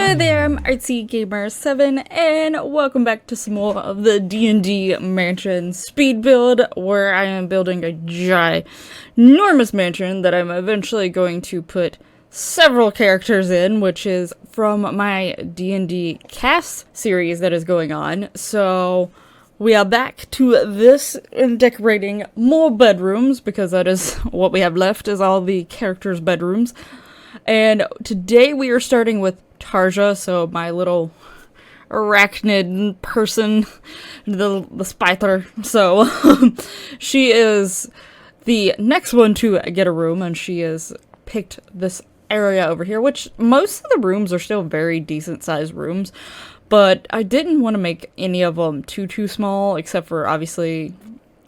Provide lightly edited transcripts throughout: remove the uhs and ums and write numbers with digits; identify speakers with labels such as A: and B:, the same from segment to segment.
A: Hello there, I'm ArtsyGamer7, and welcome back to some more of the D&D Mansion speed build, where I am building a ginormous mansion that I'm eventually going to put several characters in, which is from my D&D cast series that is going on. So we are back to this and decorating more bedrooms, because that is what we have left, is all the characters' bedrooms. And today we are starting with Tarja, so my little arachnid person, the spider. So she is the next one to get a room, and she has picked this area over here, which most of the rooms are still very decent sized rooms, but I didn't want to make any of them too small, except for obviously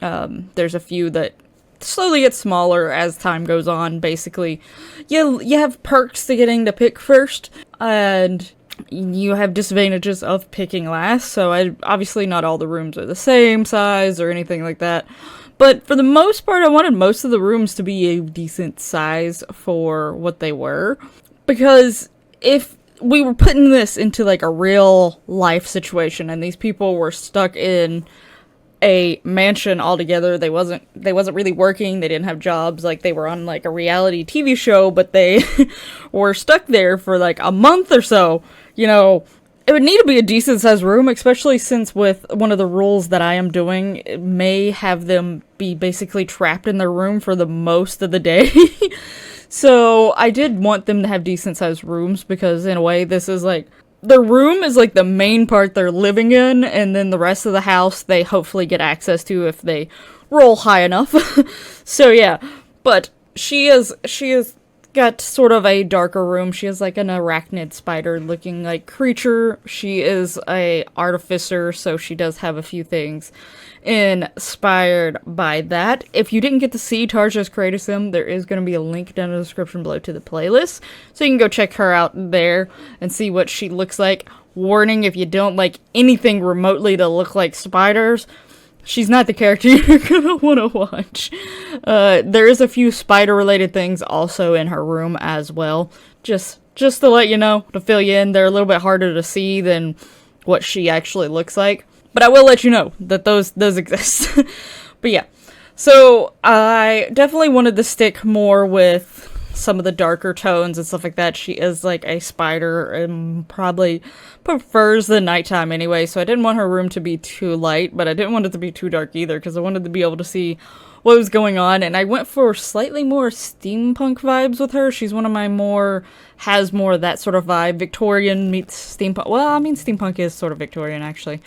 A: there's a few that slowly get smaller as time goes on. Basically, you have perks to getting to pick first, and you have disadvantages of picking last. So obviously not all the rooms are the same size or anything like that, but for the most part I wanted most of the rooms to be a decent size for what they were, because if we were putting this into like a real life situation and these people were stuck in a mansion altogether, they wasn't really working, they didn't have jobs, like they were on like a reality TV show, but they were stuck there for like a month or so, you know, it would need to be a decent sized room, especially since with one of the rules that I am doing, it may have them be basically trapped in their room for the most of the day. So I did want them to have decent sized rooms, because in a way this is like, the room is like the main part they're living in, and then the rest of the house they hopefully get access to if they roll high enough. So yeah, but she is got sort of a darker room. She is like an arachnid spider looking like creature. She is a artificer, so she does have a few things inspired by that. If you didn't get to see Tarja's creative sim, there is going to be a link down in the description below to the playlist, so you can go check her out there and see what she looks like. Warning, if you don't like anything remotely to look like spiders, she's not the character you're gonna want to watch. There is a few spider related things also in her room as well, just to let you know, to fill you in. They're a little bit harder to see than what she actually looks like, but I will let you know that those exist. But yeah, so I definitely wanted to stick more with some of the darker tones and stuff like that. She is like a spider and probably prefers the nighttime anyway, so I didn't want her room to be too light, but I didn't want it to be too dark either, because I wanted to be able to see what was going on. And I went for slightly more steampunk vibes with her. She's one of my has more of that sort of vibe. Victorian meets steampunk. Well, I mean, steampunk is sort of Victorian, actually.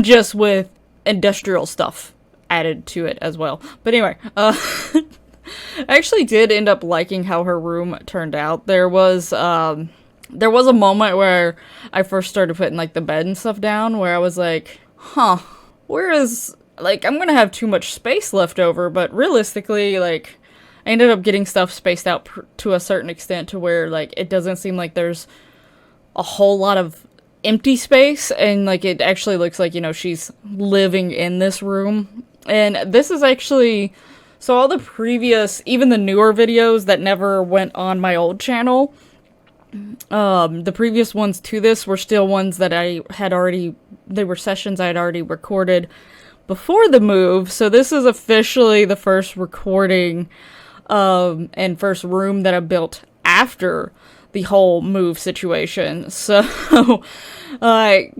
A: Just with industrial stuff added to it as well. But anyway, I actually did end up liking how her room turned out. There was a moment where I first started putting like the bed and stuff down, where I was like, huh, where is, like, I'm gonna have too much space left over, but realistically, like, I ended up getting stuff spaced out to a certain extent to where, like, it doesn't seem like there's a whole lot of empty space, and, like, it actually looks like, you know, she's living in this room. And this is actually, so all the previous, even the newer videos that never went on my old channel, the previous ones to this were still ones that I had already, they were sessions I had already recorded before the move. So this is officially the first recording and first room that I built after the whole move situation. So I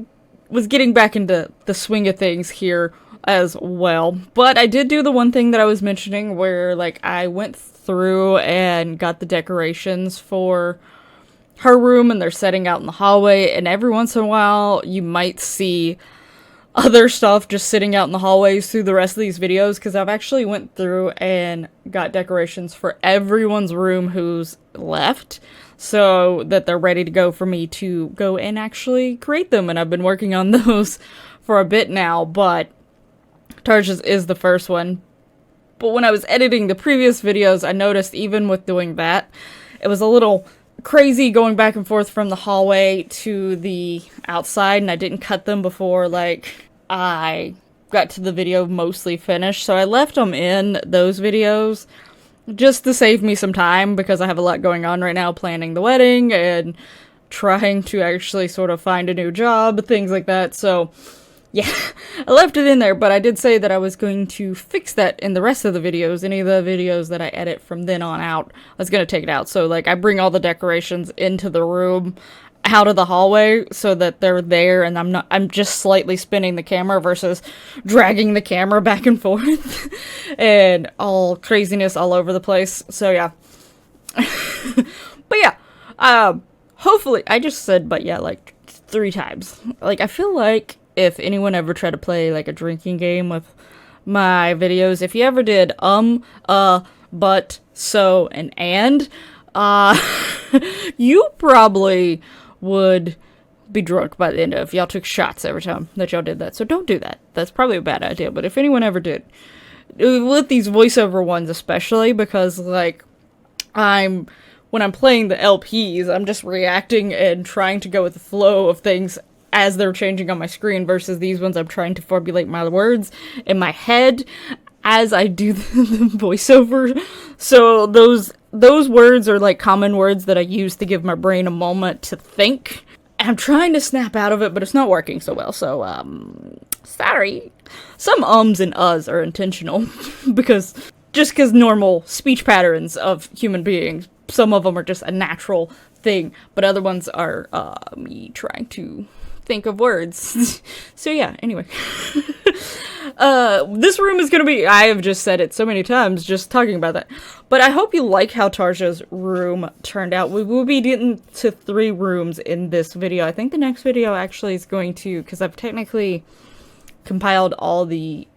A: was getting back into the swing of things here as well. But I did do the one thing that I was mentioning, where like I went through and got the decorations for her room, and they're setting out in the hallway, and every once in a while you might see other stuff just sitting out in the hallways through the rest of these videos, because I've actually went through and got decorations for everyone's room who's left, so that they're ready to go for me to go and actually create them. And I've been working on those for a bit now, but Tarja's is the first one. But when I was editing the previous videos, I noticed even with doing that, it was a little crazy going back and forth from the hallway to the outside, and I didn't cut them before like I got to the video mostly finished, so I left them in those videos just to save me some time, because I have a lot going on right now, planning the wedding and trying to actually sort of find a new job, things like that. So yeah, I left it in there, but I did say that I was going to fix that in the rest of the videos. Any of the videos that I edit from then on out, I was going to take it out. So like I bring all the decorations into the room, out of the hallway, so that they're there, and I'm just slightly spinning the camera versus dragging the camera back and forth and all craziness all over the place. So yeah. But yeah, hopefully, I just said but yeah like 3 times. Like, I feel like if anyone ever tried to play like a drinking game with my videos, if you ever did but, so, and you probably would be drunk by the end of, y'all took shots every time that y'all did that. So don't do that. That's probably a bad idea. But if anyone ever did, with these voiceover ones especially, because like when I'm playing the LPs, I'm just reacting and trying to go with the flow of things as they're changing on my screen, versus these ones I'm trying to formulate my words in my head as I do the voiceover. So those words are like common words that I use to give my brain a moment to think. I'm trying to snap out of it, but it's not working so well. So, sorry. Some ums and uhs are intentional because normal speech patterns of human beings, some of them are just a natural thing, but other ones are me trying to think of words. So yeah, anyway. This room is gonna be, I have just said it so many times just talking about that, but I hope you like how Tarja's room turned out. We will be getting to 3 rooms in this video. I think the next video actually is going to, because I've technically compiled all the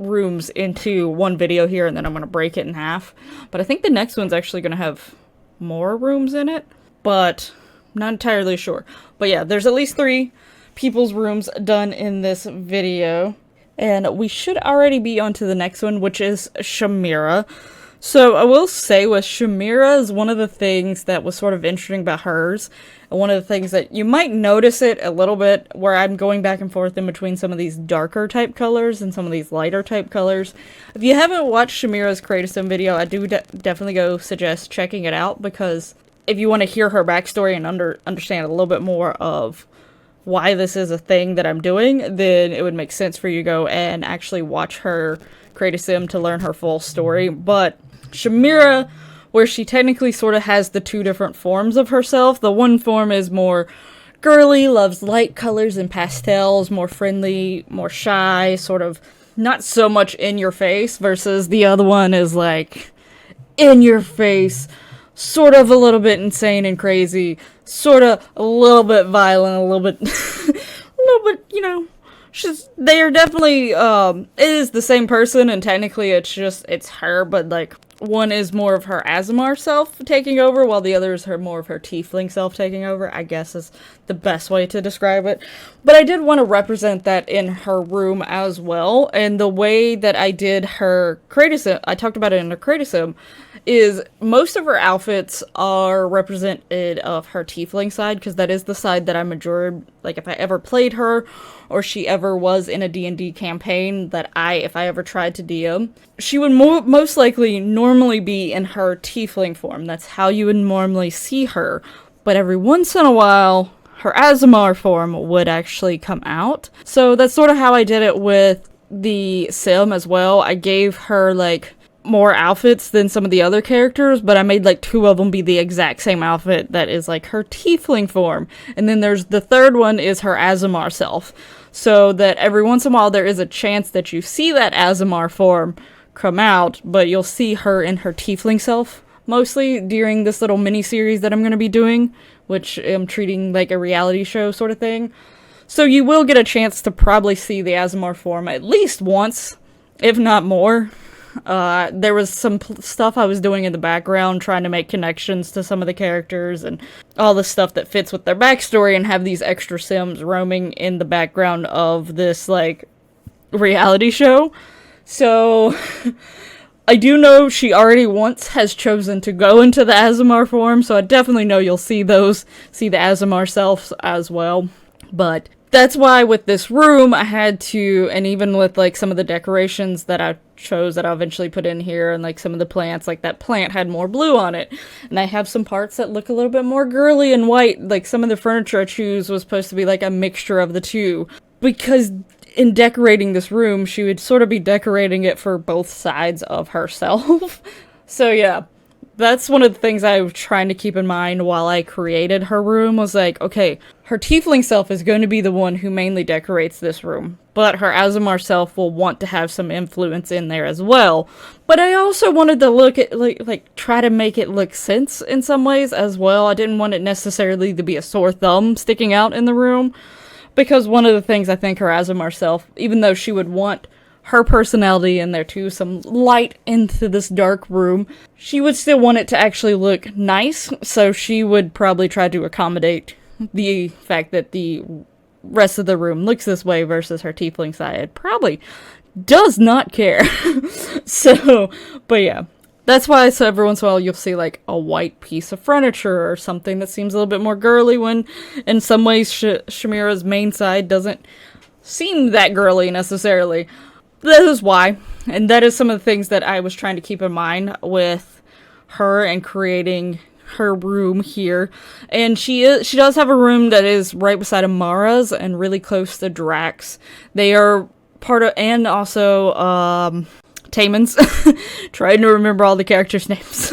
A: rooms into one video here, and then I'm going to break it in half. But I think the next one's actually going to have more rooms in it, but I'm not entirely sure. But yeah, there's at least 3 people's rooms done in this video, and we should already be on to the next one, which is Shamira. So I will say with Shamira is one of the things that was sort of interesting about hers, and one of the things that you might notice it a little bit, where I'm going back and forth in between some of these darker type colors and some of these lighter type colors. If you haven't watched Shamira's Create a Sim video, I do definitely go suggest checking it out, because if you want to hear her backstory and understand a little bit more of why this is a thing that I'm doing, then it would make sense for you to go and actually watch her Create a Sim to learn her full story. But Shamira, where she technically sort of has the 2 different forms of herself. The one form is more girly, loves light colors and pastels, more friendly, more shy, sort of not so much in your face, versus the other one is like in your face, sort of a little bit insane and crazy, sort of a little bit violent, a little bit, you know, they are definitely, it is the same person, and technically it's her, but like, one is more of her Azamar self taking over, while the other is more of her tiefling self taking over, I guess is the best way to describe it. But I did want to represent that in her room as well, and the way that I did her Create a Sim, I talked about it in her Create a Sim, is most of her outfits are represented of her tiefling side, because that is the side that I majored, like if I ever played her, or she ever was in a D&D campaign that if I ever tried to DM, she would most likely normally be in her tiefling form. That's how you would normally see her, but every once in a while, her Azamar form would actually come out. So that's sort of how I did it with the Sim as well. I gave her like more outfits than some of the other characters, but I made like 2 of them be the exact same outfit that is like her tiefling form. And then there's the third one is her Azamar self. So that every once in a while there is a chance that you see that Azamar form come out, but you'll see her in her tiefling self mostly during this little mini series that I'm going to be doing, which I'm treating like a reality show sort of thing. So you will get a chance to probably see the Azamar form at least once, if not more. There was some stuff I was doing in the background trying to make connections to some of the characters and all the stuff that fits with their backstory, and have these extra Sims roaming in the background of this like reality show. So I do know she already once has chosen to go into the Azamar form, so I definitely know you'll see the Azamar selves as well. But that's why with this room, I had to, and even with, like, some of the decorations that I chose that I'll eventually put in here, and, like, some of the plants, like, that plant had more blue on it. And I have some parts that look a little bit more girly and white. Like, some of the furniture I choose was supposed to be, like, a mixture of the two. Because in decorating this room, she would sort of be decorating it for both sides of herself. So, yeah. That's one of the things I was trying to keep in mind while I created her room, was like, okay, her tiefling self is going to be the one who mainly decorates this room, but her Aasimar self will want to have some influence in there as well. But I also wanted to look at, like try to make it look sense in some ways as well. I didn't want it necessarily to be a sore thumb sticking out in the room, because one of the things I think her Aasimar self, even though she would want her personality in there too, some light into this dark room, she would still want it to actually look nice, so she would probably try to accommodate the fact that the rest of the room looks this way versus her tiefling side probably does not care. So, but yeah. That's why, so every once in a while you'll see like a white piece of furniture or something that seems a little bit more girly, when in some ways Shamira's main side doesn't seem that girly necessarily. That is why, and that is some of the things that I was trying to keep in mind with her and creating her room here. And she does have a room that is right beside Amara's and really close to Drax. They are part of, and also Taman's. Trying to remember all the characters' names.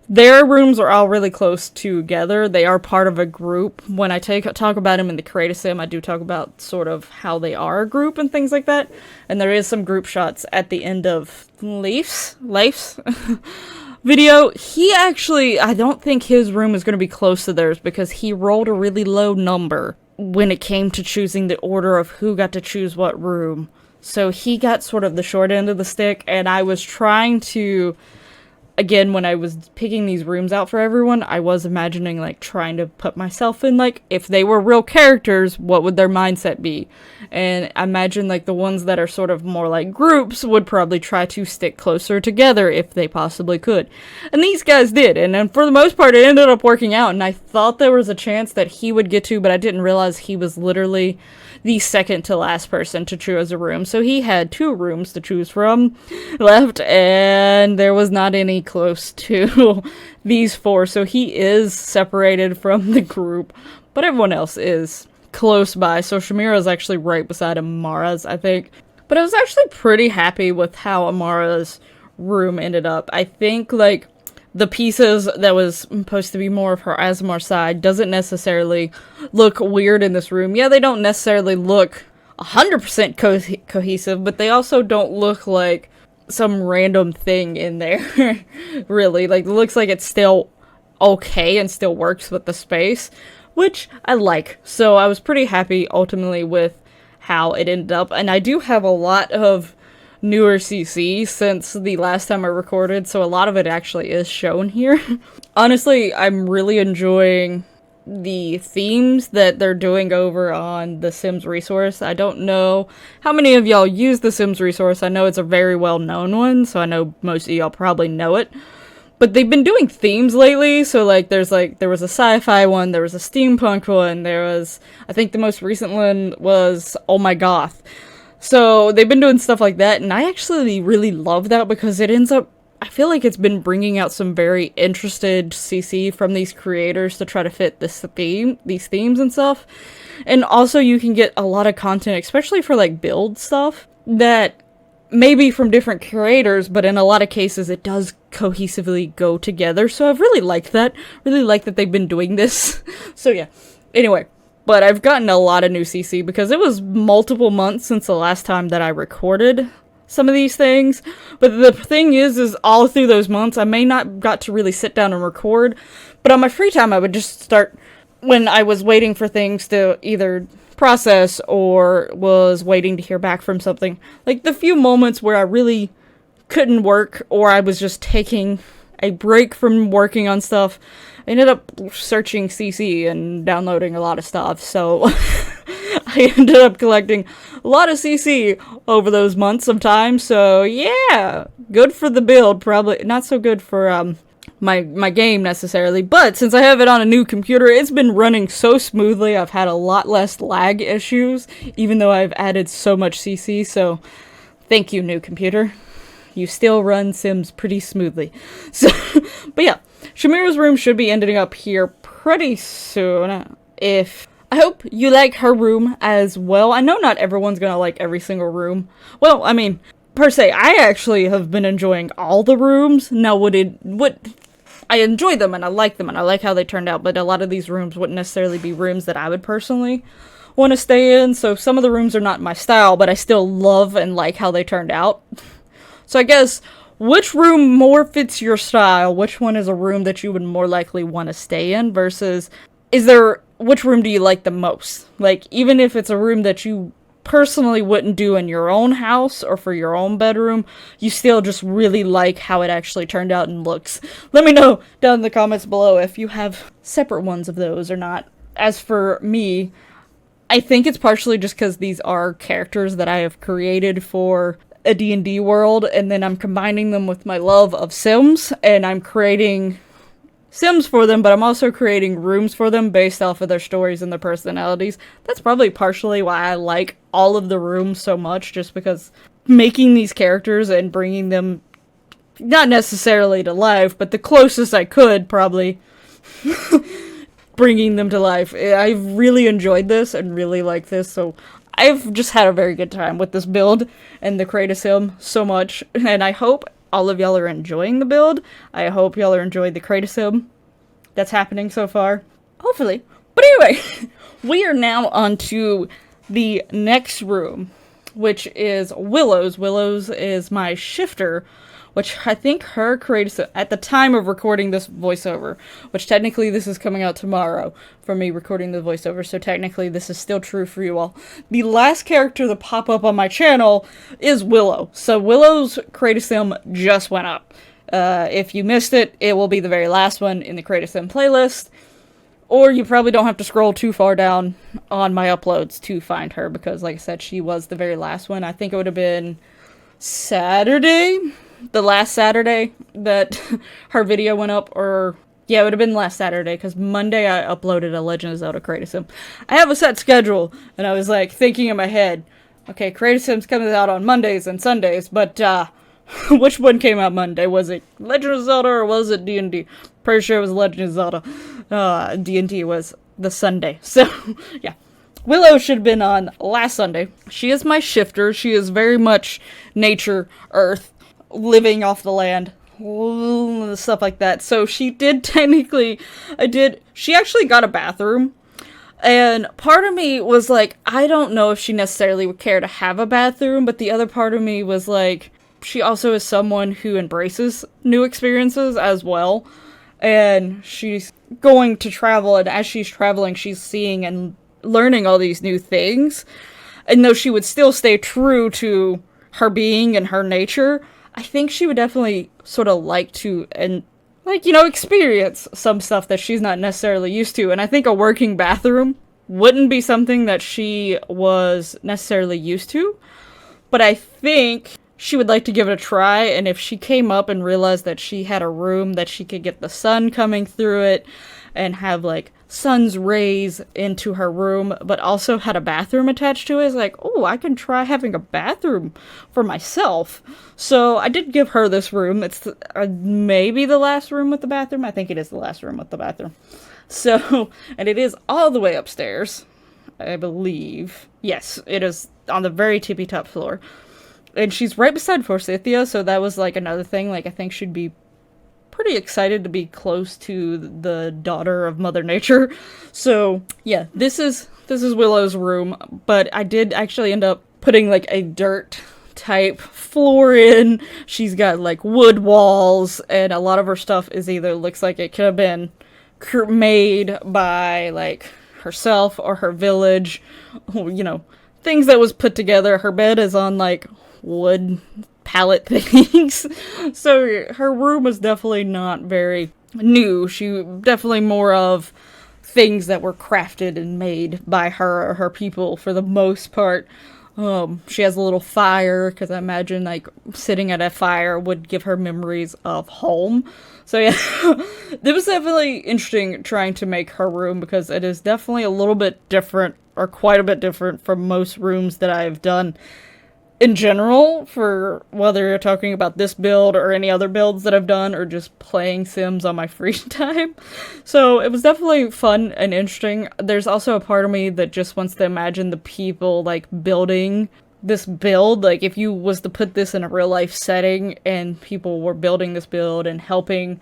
A: Their rooms are all really close together. They are part of a group. When I talk about them in the Creative Sim, I do talk about sort of how they are a group and things like that. And there is some group shots at the end of Leif's video. He actually, I don't think his room is going to be close to theirs, because he rolled a really low number when it came to choosing the order of who got to choose what room. So he got sort of the short end of the stick, and I was trying to, again, when I was picking these rooms out for everyone, I was imagining, like, trying to put myself in, like, if they were real characters, what would their mindset be? And I imagine, like, the ones that are sort of more like groups would probably try to stick closer together if they possibly could. And these guys did, and then for the most part, it ended up working out, and I thought there was a chance that he would get to, but I didn't realize he was literally the second to last person to choose a room. So he had 2 rooms to choose from left, and there was not any close to these 4. So he is separated from the group, but everyone else is close by. So Shamira's actually right beside Amara's, I think. But I was actually pretty happy with how Amara's room ended up. I think, like, the pieces that was supposed to be more of her Aasimar side doesn't necessarily look weird in this room. Yeah, they don't necessarily look 100% cohesive, but they also don't look like some random thing in there, really. Like, it looks like it's still okay and still works with the space, which I like. So I was pretty happy, ultimately, with how it ended up. And I do have a lot of newer CC since the last time I recorded, so a lot of it actually is shown here. Honestly, I'm really enjoying the themes that they're doing over on the Sims resource. I don't know how many of y'all use the Sims resource. I know it's a very well-known one, so I know most of y'all probably know it. But they've been doing themes lately, so there was a sci-fi one, there was a steampunk one, there was, I think the most recent one was Oh My Goth. So they've been doing stuff like that, and I actually really love that, because it ends up, I feel like it's been bringing out some very interested CC from these creators to try to fit these themes and stuff. And also you can get a lot of content, especially for like build stuff, that may be from different creators, but in a lot of cases it does cohesively go together. So I've really liked that. Really like that they've been doing this. So yeah, anyway. But I've gotten a lot of new CC because it was multiple months since the last time that I recorded some of these things. But the thing is all through those months, I may not got to really sit down and record. But on my free time, I would just start when I was waiting for things to either process or was waiting to hear back from something. Like the few moments where I really couldn't work, or I was just taking a break from working on stuff, I ended up searching CC and downloading a lot of stuff, so I ended up collecting a lot of CC over those months of time, so yeah, good for the build, probably not so good for my game necessarily, but since I have it on a new computer, it's been running so smoothly. I've had a lot less lag issues, even though I've added so much CC, so thank you, new computer. You still run Sims pretty smoothly. So, but yeah, Shamira's room should be ending up here pretty soon. I hope you like her room as well. I know not everyone's gonna like every single room. Well, I mean, per se, I actually have been enjoying all the rooms. Now, I enjoy them and I like them and I like how they turned out, but a lot of these rooms wouldn't necessarily be rooms that I would personally want to stay in, so some of the rooms are not my style, but I still love and like how they turned out. So I guess, which room more fits your style? Which one is a room that you would more likely want to stay in versus, which room do you like the most? Like, even if it's a room that you personally wouldn't do in your own house or for your own bedroom, you still just really like how it actually turned out and looks. Let me know down in the comments below if you have separate ones of those or not. As for me, I think it's partially just because these are characters that I have created for a D&D world, and then I'm combining them with my love of Sims, and I'm creating Sims for them, but I'm also creating rooms for them based off of their stories and their personalities. That's probably partially why I like all of the rooms so much, just because making these characters and bringing them, not necessarily to life, but the closest I could, probably, bringing them to life. I've really enjoyed this and really like this, so I've just had a very good time with this build and the Create a Sim so much, and I hope all of y'all are enjoying the build. I hope y'all are enjoying the Create a Sim that's happening so far. Hopefully. But anyway, we are now on to the next room, which is Willow's. Willow's is my shifter, which I think her Create a Sim, at the time of recording this voiceover, which technically this is coming out tomorrow for me recording the voiceover, so technically this is still true for you all. The last character to pop up on my channel is Willow. So Willow's Create a Sim just went up. If you missed it, it will be the very last one in the Create a Sim playlist. Or you probably don't have to scroll too far down on my uploads to find her, because like I said, she was the very last one. I think it would have been Saturday? The last Saturday that her video went up, or yeah, it would have been last Saturday, because Monday I uploaded a Legend of Zelda Create a Sim. I have a set schedule, and I was like thinking in my head, okay, Create a Sim's coming out on Mondays and Sundays, but which one came out Monday? Was it Legend of Zelda or was it D&D? Pretty sure it was Legend of Zelda. D&D was the Sunday. So yeah. Willow should have been on last Sunday. She is my shifter. She is very much nature, earth, living off the land, stuff like that. So she did technically, she actually got a bathroom, and part of me was like, I don't know if she necessarily would care to have a bathroom, but the other part of me was like, she also is someone who embraces new experiences as well, and she's going to travel, and as she's traveling, she's seeing and learning all these new things, and though she would still stay true to her being and her nature, I think she would definitely sort of like to, and like, you know, experience some stuff that she's not necessarily used to. And I think a working bathroom wouldn't be something that she was necessarily used to, but I think she would like to give it a try. And if she came up and realized that she had a room that she could get the sun coming through it and have like sun's rays into her room, but also had a bathroom attached to it, it's like, oh, I can try having a bathroom for myself. So I did give her this room. It's maybe the last room with the bathroom. I think it is the last room with the bathroom. So, and it is all the way upstairs, I believe. Yes, it is on the very tippy top floor. And she's right beside Forsythia, so that was like another thing. Like, I think she'd be pretty excited to be close to the daughter of Mother Nature. So yeah, this is Willow's room, but I did actually end up putting like a dirt type floor in. She's got like wood walls, and a lot of her stuff is either looks like it could have been made by like herself or her village, you know, things that was put together. Her bed is on like wood pallet things. So her room was definitely not very new. She definitely more of things that were crafted and made by her or her people for the most part. She has a little fire, because I imagine, like, sitting at a fire would give her memories of home. So yeah, it was definitely interesting trying to make her room, because it is definitely a little bit different, or quite a bit different from most rooms that I've done in general, for whether you're talking about this build or any other builds that I've done, or just playing Sims on my free time. So it was definitely fun and interesting. There's also a part of me that just wants to imagine the people, like, building this build. Like, if you was to put this in a real life setting and people were building this build and helping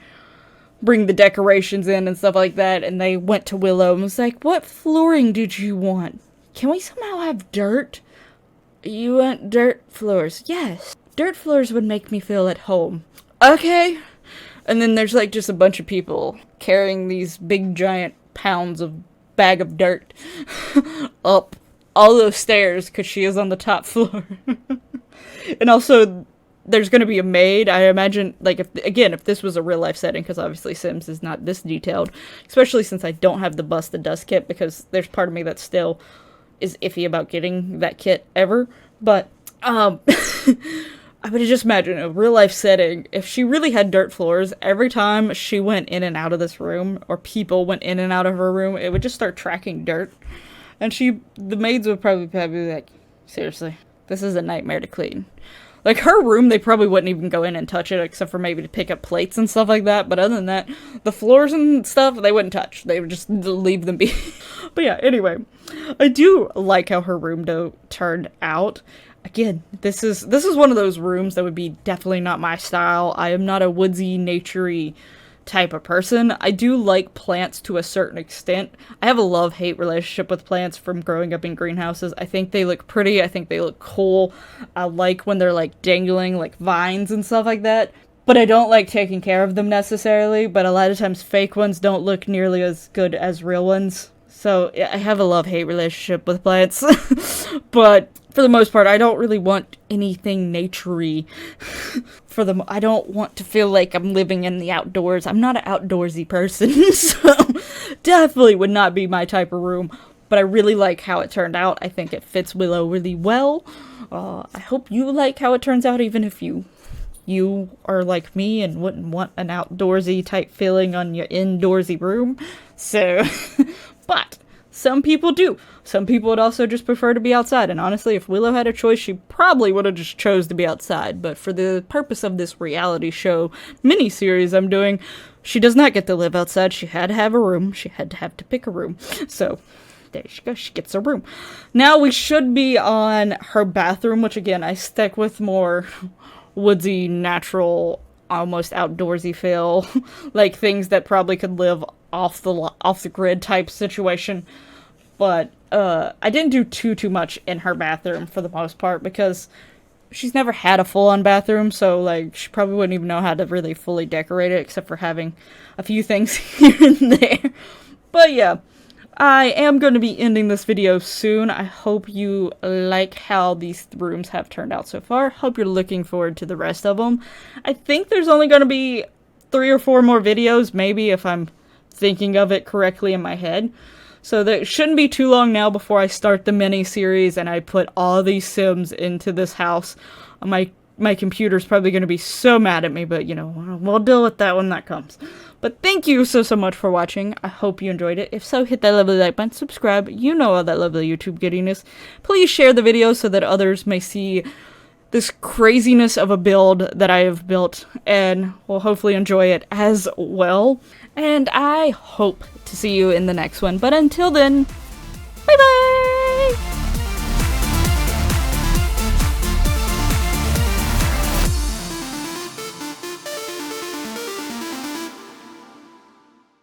A: bring the decorations in and stuff like that, and they went to Willow and was like, what flooring did you want? Can we somehow have dirt? You want dirt floors? Yes. Dirt floors would make me feel at home. Okay. And then there's, like, just a bunch of people carrying these big giant pounds of bag of dirt up all those stairs, because she is on the top floor. And also, there's going to be a maid. I imagine, like, if this was a real life setting, because obviously Sims is not this detailed, especially since I don't have the Bust the Dust kit, because there's part of me that still is iffy about getting that kit ever. But I would just imagine a real life setting, if she really had dirt floors, every time she went in and out of this room, or people went in and out of her room, it would just start tracking dirt. And the maids would probably be like, seriously, this is a nightmare to clean. Like, her room, they probably wouldn't even go in and touch it, except for maybe to pick up plates and stuff like that. But other than that, the floors and stuff, they wouldn't touch. They would just leave them be. But yeah, anyway, I do like how her room, though, turned out. Again, this is one of those rooms that would be definitely not my style. I am not a woodsy, naturey type of person. I do like plants to a certain extent. I have a love-hate relationship with plants from growing up in greenhouses. I think they look pretty. I think they look cool. I like when they're, like, dangling, like, vines and stuff like that. But I don't like taking care of them necessarily. But a lot of times fake ones don't look nearly as good as real ones. So I have a love-hate relationship with plants. But for the most part, I don't really want anything naturey. I don't want to feel like I'm living in the outdoors. I'm not an outdoorsy person, so definitely would not be my type of room. But I really like how it turned out. I think it fits Willow really well. I hope you like how it turns out, even if you are like me and wouldn't want an outdoorsy type feeling on your indoorsy room. So, but some people do. Some people would also just prefer to be outside. And honestly, if Willow had a choice, she probably would have just chose to be outside. But for the purpose of this reality show mini-series I'm doing, she does not get to live outside. She had to have a room. She had to pick a room. So there she goes. She gets a room. Now we should be on her bathroom, which again, I stick with more woodsy, natural, almost outdoorsy feel. Like things that probably could live off the grid type situation. But I didn't do too much in her bathroom for the most part, because she's never had a full-on bathroom, so like she probably wouldn't even know how to really fully decorate it, except for having a few things here and there. But yeah, I am going to be ending this video soon. I hope you like how these rooms have turned out so far. Hope you're looking forward to the rest of them. I think there's only going to be 3 or 4 more videos, maybe, if I'm thinking of it correctly in my head. So that shouldn't be too long now before I start the mini-series and I put all these Sims into this house. My computer's probably going to be so mad at me, but you know, we'll deal with that when that comes. But thank you so much for watching. I hope you enjoyed it. If so, hit that lovely like button, subscribe. You know all that lovely YouTube giddiness. Please share the video so that others may see this craziness of a build that I have built and will hopefully enjoy it as well. And I hope to see you in the next one. But until then, bye bye!